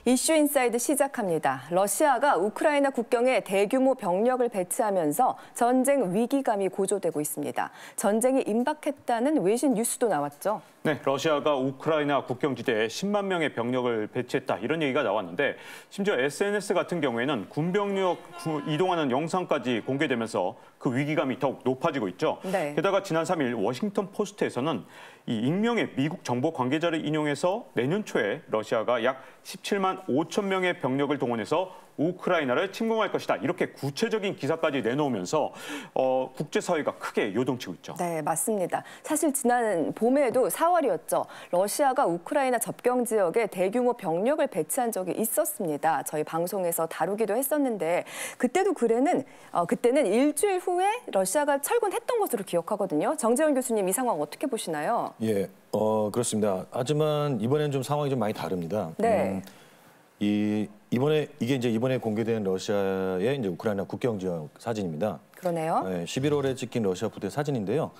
이슈인사이드 시작합니다. 러시아가 우크라이나 국경에 대규모 병력을 배치하면서 전쟁 위기감이 고조되고 있습니다. 전쟁이 임박했다는 외신 뉴스도 나왔죠. 네, 러시아가 우크라이나 국경지대에 10만 명의 병력을 배치했다 이런 얘기가 나왔는데 심지어 SNS 같은 경우에는 군병력 이동하는 영상까지 공개되면서 그 위기감이 더욱 높아지고 있죠. 네. 게다가 지난 3일 워싱턴 포스트에서는 이 익명의 미국 정보 관계자를 인용해서 내년 초에 러시아가 약 17만 5천 명의 병력을 동원해서 우크라이나를 침공할 것이다. 이렇게 구체적인 기사까지 내놓으면서 국제사회가 크게 요동치고 있죠. 네, 맞습니다. 사실 지난 봄에도 4월이었죠. 러시아가 우크라이나 접경 지역에 대규모 병력을 배치한 적이 있었습니다. 저희 방송에서 다루기도 했었는데 그때도 그때는 일주일 후에 러시아가 철군했던 것으로 기억하거든요. 정재원 교수님 이 상황 어떻게 보시나요? 예, 그렇습니다. 하지만 이번엔 좀 상황이 좀 많이 다릅니다. 네. 이번에 공개된 러시아의 이제 우크라이나 국경 지역 사진입니다. 그러네요. 네, 11월에 찍힌 러시아 부대 사진인데요.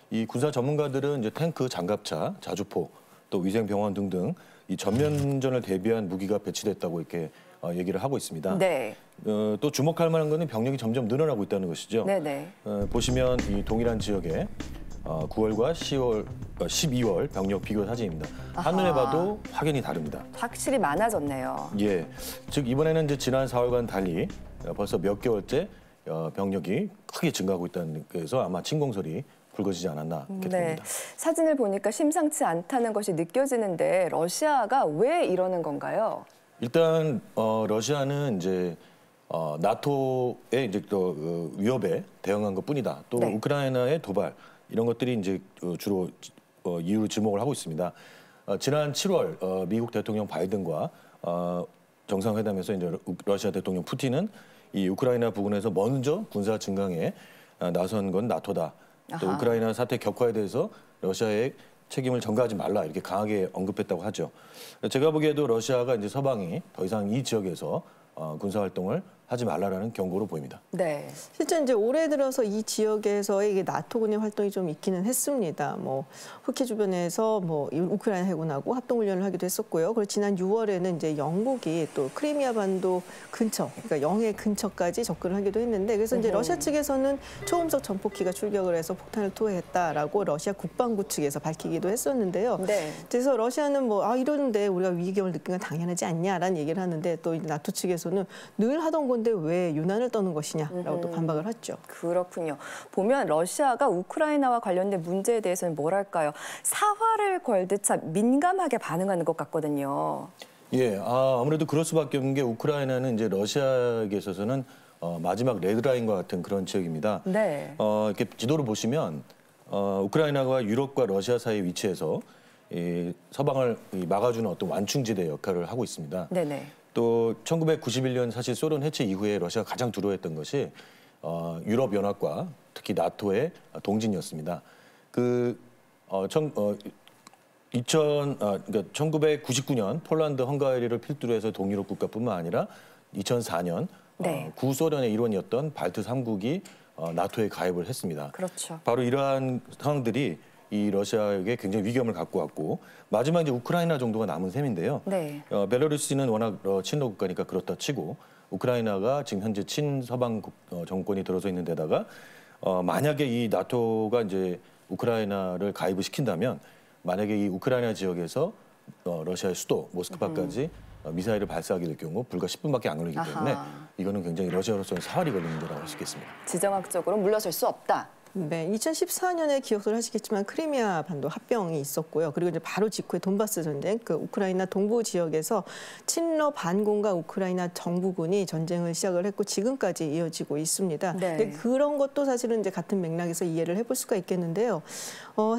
이 군사 전문가들은 이제 탱크, 장갑차, 자주포, 또 위생병원 등등 이 전면전을 대비한 무기가 배치됐다고 이렇게 얘기를 하고 있습니다. 네. 또 주목할 만한 것은 병력이 점점 늘어나고 있다는 것이죠. 네네. 보시면 이 동일한 지역에 9월과 12월 병력 비교 사진입니다. 아하. 한눈에 봐도 확연히 다릅니다. 확실히 많아졌네요. 예, 즉 이번에는 이제 지난 4월과는 달리 벌써 몇 개월째 병력이 크게 증가하고 있다는 데서 아마 침공설이 불거지지 않았나 이렇게 네. 봅니다. 사진을 보니까 심상치 않다는 것이 느껴지는데 러시아가 왜 이러는 건가요? 일단 러시아는 이제 나토의 이제 또 위협에 대응한 것뿐이다. 또 네. 우크라이나의 도발 이런 것들이 이제 주로 이유로 지목을 하고 있습니다. 지난 7월 미국 대통령 바이든과 정상회담에서 이제 러시아 대통령 푸틴은 이 우크라이나 부근에서 먼저 군사 증강에 나선 건 나토다. 또 아하. 우크라이나 사태 격화에 대해서 러시아의 책임을 전가하지 말라 이렇게 강하게 언급했다고 하죠. 제가 보기에도 러시아가 이제 서방이 더 이상 이 지역에서 군사 활동을 하지 말라라는 경고로 보입니다. 네. 실제 이제 올해 들어서 이 지역에서의 이게 나토군의 활동이 좀 있기는 했습니다. 뭐 흑해 주변에서 뭐 우크라이나 해군하고 합동 훈련을 하기도 했었고요. 그리고 지난 6월에는 이제 영국이 또 크리미아 반도 근처, 그러니까 영해 근처까지 접근을 하기도 했는데 그래서 이제 러시아 측에서는 초음속 전폭기가 출격을 해서 폭탄을 투하했다라고 러시아 국방부 측에서 밝히기도 했었는데요. 네. 그래서 러시아는 뭐 이러는데 우리가 위기감을 느끼는 건 당연하지 않냐라는 얘기를 하는데 또 나토 측에서는 늘 하던 건데 왜 유난을 떠는 것이냐라고 또 반박을 했죠. 그렇군요. 보면 러시아가 우크라이나와 관련된 문제에 대해서는 뭐랄까요? 사활을 걸듯 참 민감하게 반응하는 것 같거든요. 예, 아무래도 그럴 수밖에 없는 게 우크라이나는 이제 러시아에게 있어서는 마지막 레드라인과 같은 그런 지역입니다. 네. 이렇게 지도를 보시면 우크라이나가 유럽과 러시아 사이에 위치해서 이 서방을 막아주는 어떤 완충지대 역할을 하고 있습니다. 네네. 또 1991년 사실 소련 해체 이후에 러시아가 가장 두려워했던 것이 유럽 연합과 특히 나토의 동진이었습니다. 그러니까 1999년 폴란드, 헝가리를 필두로 해서 동유럽 국가뿐만 아니라 2004년 네. 구소련의 일원이었던 발트 3국이 나토에 가입을 했습니다. 그렇죠. 바로 이러한 상황들이 이 러시아에게 굉장히 위기감을 갖고 왔고 마지막 이제 우크라이나 정도가 남은 셈인데요. 네. 벨라루스는 워낙 친러 국가니까 그렇다 치고 우크라이나가 지금 현재 친서방 정권이 들어서 있는 데다가 만약에 이 나토가 이제 우크라이나를 가입을 시킨다면 만약에 이 우크라이나 지역에서 러시아의 수도 모스크바까지 미사일을 발사하게 될 경우 불과 10분밖에 안 걸리기 때문에 아하. 이거는 굉장히 러시아로서는 사활이 걸리는 문제라고 할 수 있겠습니다. 지정학적으로 물러설 수 없다. 네, 2014년에 기억을 하시겠지만 크리미아 반도 합병이 있었고요. 그리고 이제 바로 직후에 돈바스 전쟁, 그 우크라이나 동부 지역에서 친러 반공과 우크라이나 정부군이 전쟁을 시작을 했고 지금까지 이어지고 있습니다. 네. 근데 그런 것도 사실은 이제 같은 맥락에서 이해를 해볼 수가 있겠는데요.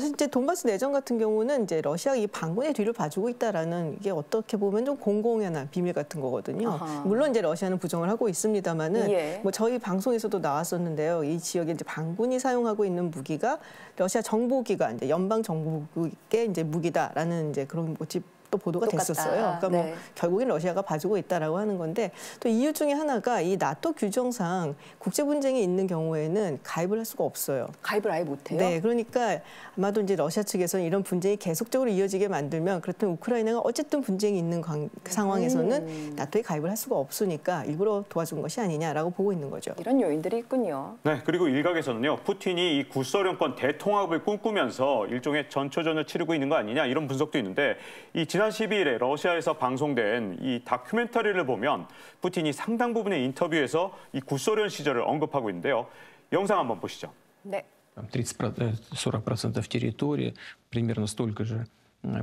실제 돈바스 내전 같은 경우는 이제 러시아가 이 반군의 뒤를 봐주고 있다라는 이게 어떻게 보면 좀 공공연한 비밀 같은 거거든요. 아하. 물론 이제 러시아는 부정을 하고 있습니다만은 예. 뭐 저희 방송에서도 나왔었는데요. 이 지역에 이제 반군이 사용하고 있는 무기가 러시아 정보기관, 이제 연방 정부의 이제 무기다라는 이제 그런 것이 또 보도가 똑같다. 됐었어요. 그러니까 뭐 네. 결국엔 러시아가 봐주고 있다라고 하는 건데 또 이유 중에 하나가 이 나토 규정상 국제 분쟁이 있는 경우에는 가입을 할 수가 없어요. 가입을 아예 못해요? 네, 그러니까 아마도 이제 러시아 측에서는 이런 분쟁이 계속적으로 이어지게 만들면 그렇다면 우크라이나가 어쨌든 분쟁이 있는 상황에서는 나토에 가입을 할 수가 없으니까 일부러 도와준 것이 아니냐라고 보고 있는 거죠. 이런 요인들이 있군요. 네, 그리고 일각에서는요, 푸틴이 이 구소련권 대통합을 꿈꾸면서 일종의 전초전을 치르고 있는 거 아니냐 이런 분석도 있는데 이 지난 12일에 러시아에서 방송된 이 다큐멘터리를 보면 푸틴이 상당 부분의 인터뷰에서 이 구소련 시절을 언급하고 있는데요. 영상 한번 보시죠. 네. 30-40% территории, примерно столько же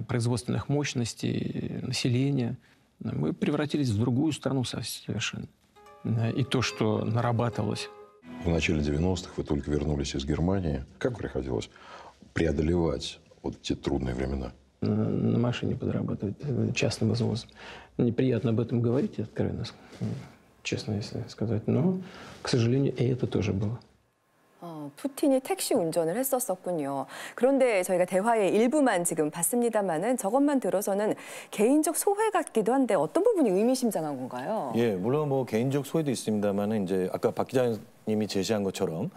производственных мощностей, населения. Мы превратились в другую страну совершенно. И то, что нарабатывалось. В начале 90-х вы только вернулись из Германии. Как приходилось преодолевать вот эти трудные времена? На машине подрабатывать частным извозом. Неприятно об этом говорить, откровенно, честно если сказать. Но, к сожалению, и это тоже было. 푸틴이 택시 운전을 했었었군요. 그런데 저희가 대화의 일부만 지금 봤습니다마는 저것만 들어서는 개인적 소회 같기도 한데 어떤 부분이 의미심장한 건가요? 예, 물론 뭐 개인적 소회도 있습니다만은 이제 아까 박 기자님이 제시한 것처럼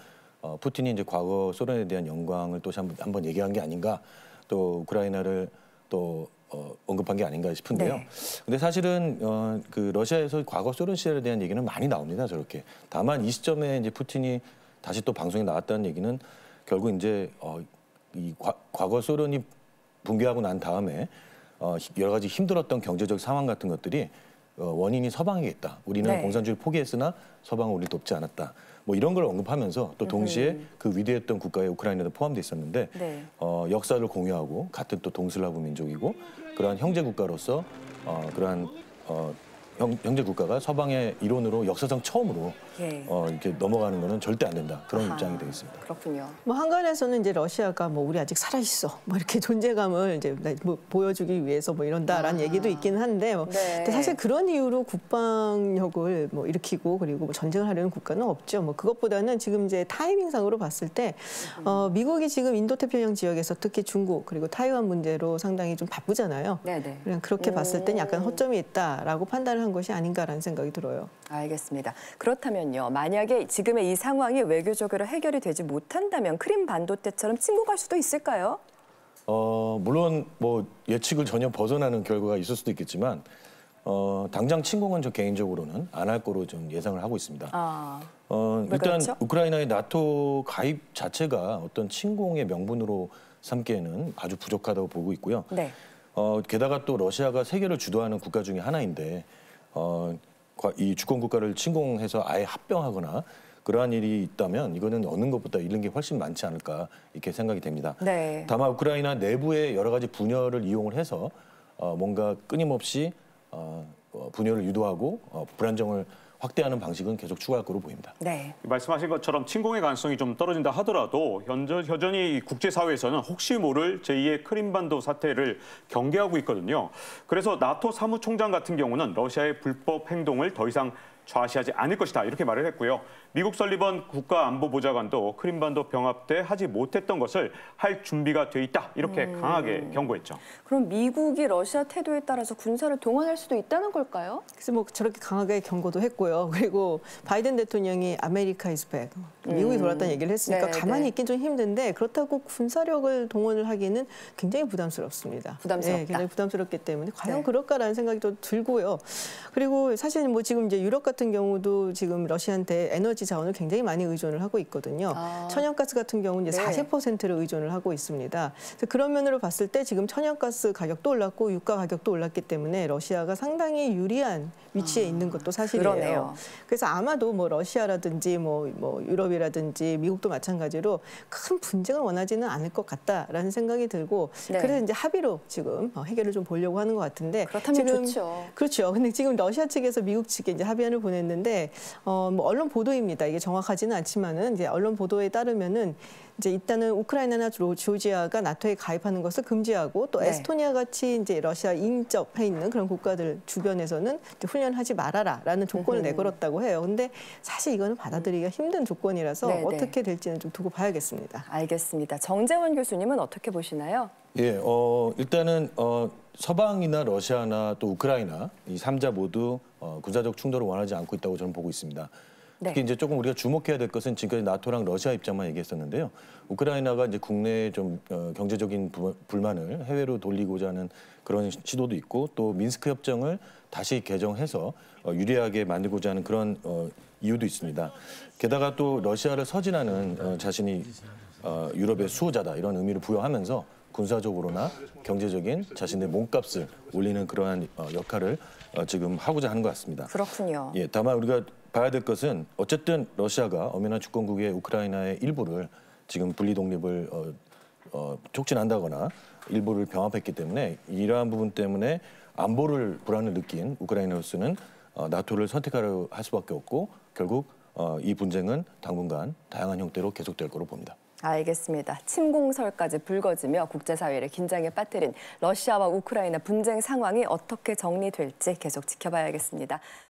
푸틴이 이제 과거 소련에 대한 영광을 또 한번 얘기한 게 아닌가, 또 우크라이나를 또 언급한 게 아닌가 싶은데요. 네. 근데 사실은 그 러시아에서 과거 소련 시절에 대한 얘기는 많이 나옵니다. 저렇게. 다만 이 시점에 이제 푸틴이 다시 또 방송에 나왔다는 얘기는 결국 이제 이 과거 소련이 붕괴하고 난 다음에 여러 가지 힘들었던 경제적 상황 같은 것들이 원인이 서방에 있다. 우리는 네. 공산주의를 포기했으나 서방은 우리를 돕지 않았다. 뭐 이런 걸 언급하면서 또 동시에 그 위대했던 국가에 우크라이나도 포함돼 있었는데 네. 역사를 공유하고 같은 또 동슬라브 민족이고 그러한 형제 국가로서 그러한 형제 국가가 서방의 이론으로 역사상 처음으로 예. 이렇게 넘어가는 거는 절대 안 된다. 그런 입장이 되겠습니다. 그렇군요. 뭐 한간에서는 이제 러시아가 뭐 우리 아직 살아 있어, 뭐 이렇게 존재감을 이제 뭐 보여주기 위해서 뭐 이런다라는 얘기도 있기는 한데, 뭐 네. 근데 사실 그런 이유로 국방력을 뭐 일으키고 그리고 뭐 전쟁을 하려는 국가는 없죠. 뭐 그것보다는 지금 이제 타이밍상으로 봤을 때 미국이 지금 인도태평양 지역에서 특히 중국 그리고 타이완 문제로 상당히 좀 바쁘잖아요. 네네. 그냥 그렇게 봤을 땐 약간 허점이 있다라고 판단을 한 것이 아닌가라는 생각이 들어요. 알겠습니다. 그렇다면요. 만약에 지금의 이 상황이 외교적으로 해결이 되지 못한다면 크림 반도대처럼 침공할 수도 있을까요? 물론 뭐 예측을 전혀 벗어나는 결과가 있을 수도 있겠지만 당장 침공은 저 개인적으로는 안 할 거로 좀 예상을 하고 있습니다. 일단 그렇죠? 우크라이나의 나토 가입 자체가 어떤 침공의 명분으로 삼기에는 아주 부족하다고 보고 있고요. 네. 게다가 또 러시아가 세계를 주도하는 국가 중에 하나인데 이 주권 국가를 침공해서 아예 합병하거나 그러한 일이 있다면 이거는 얻는 것보다 잃는 게 훨씬 많지 않을까 이렇게 생각이 됩니다. 네. 다만 우크라이나 내부의 여러 가지 분열을 이용을 해서 뭔가 끊임없이 분열을 유도하고 불안정을 확대하는 방식은 계속 추구할 거로 보입니다. 네. 말씀하신 것처럼 침공의 가능성이 좀 떨어진다 하더라도 여전히 국제사회에서는 혹시 모를 제2의 크림반도 사태를 경계하고 있거든요. 그래서 나토 사무총장 같은 경우는 러시아의 불법 행동을 더 이상 좌시하지 않을 것이다 이렇게 말을 했고요. 미국 설리번 국가안보보좌관도 크림반도 병합 때 하지 못했던 것을 할 준비가 돼 있다 이렇게 강하게 경고했죠. 그럼 미국이 러시아 태도에 따라서 군사를 동원할 수도 있다는 걸까요? 그래서 뭐 저렇게 강하게 경고도 했고요. 그리고 바이든 대통령이 아메리카 이즈 백, 미국이 돌았다는 얘기를 했으니까 네, 가만히 네. 있긴 좀 힘든데 그렇다고 군사력을 동원을 하기는 굉장히 부담스럽습니다. 부담스럽다. 네, 굉장히 부담스럽기 때문에 과연 네. 그럴까라는 생각이 또 들고요. 그리고 사실 뭐 지금 이제 유럽 같은 경우도 지금 러시아한테 에너지 자원을 굉장히 많이 의존을 하고 있거든요. 천연가스 같은 경우는 이제 네. 40%를 의존을 하고 있습니다. 그래서 그런 면으로 봤을 때 지금 천연가스 가격도 올랐고 유가 가격도 올랐기 때문에 러시아가 상당히 유리한 위치에 있는 것도 사실이에요. 그러네요. 그래서 아마도 뭐 러시아라든지 뭐 유럽이라든지 미국도 마찬가지로 큰 분쟁을 원하지는 않을 것 같다라는 생각이 들고 네. 그래서 이제 합의로 지금 해결을 좀 보려고 하는 것 같은데 그렇다면 지금 좋죠. 그렇죠. 근데 지금 러시아 측에서 미국 측에 이제 합의안을 보냈는데 뭐 언론 보도입니다. 이게 정확하지는 않지만은 이제 언론 보도에 따르면은 이제 일단은 우크라이나나 조지아가 나토에 가입하는 것을 금지하고 또 네. 에스토니아 같이 이제 러시아 인접해 있는 그런 국가들 주변에서는 이제 훈련하지 말아라라는 조건을 내걸었다고 해요. 근데 사실 이거는 받아들이기가 힘든 조건이라서 네, 네. 어떻게 될지는 좀 두고 봐야겠습니다. 알겠습니다. 정재원 교수님은 어떻게 보시나요? 예, 일단은 서방이나 러시아나 또 우크라이나 이 3자 모두 군사적 충돌을 원하지 않고 있다고 저는 보고 있습니다. 네. 특히 이제 조금 우리가 주목해야 될 것은 지금까지 나토랑 러시아 입장만 얘기했었는데요. 우크라이나가 이제 국내에 좀 경제적인 불만을 해외로 돌리고자 하는 그런 시도도 있고 또 민스크 협정을 다시 개정해서 유리하게 만들고자 하는 그런 이유도 있습니다. 게다가 또 러시아를 서진하는 자신이 유럽의 수호자다 이런 의미를 부여하면서 군사적으로나 경제적인 자신의 몸값을 올리는 그러한 역할을 지금 하고자 하는 것 같습니다. 그렇군요. 예, 다만 우리가 봐야 될 것은 어쨌든 러시아가 엄연한 주권국의 우크라이나의 일부를 지금 분리 독립을 촉진한다거나 일부를 병합했기 때문에 이러한 부분 때문에 안보를 불안을 느낀 우크라이나로서는 나토를 선택하려 할 수밖에 없고 결국 이 분쟁은 당분간 다양한 형태로 계속될 거로 봅니다. 알겠습니다. 침공설까지 불거지며 국제사회를 긴장에 빠뜨린 러시아와 우크라이나 분쟁 상황이 어떻게 정리될지 계속 지켜봐야겠습니다.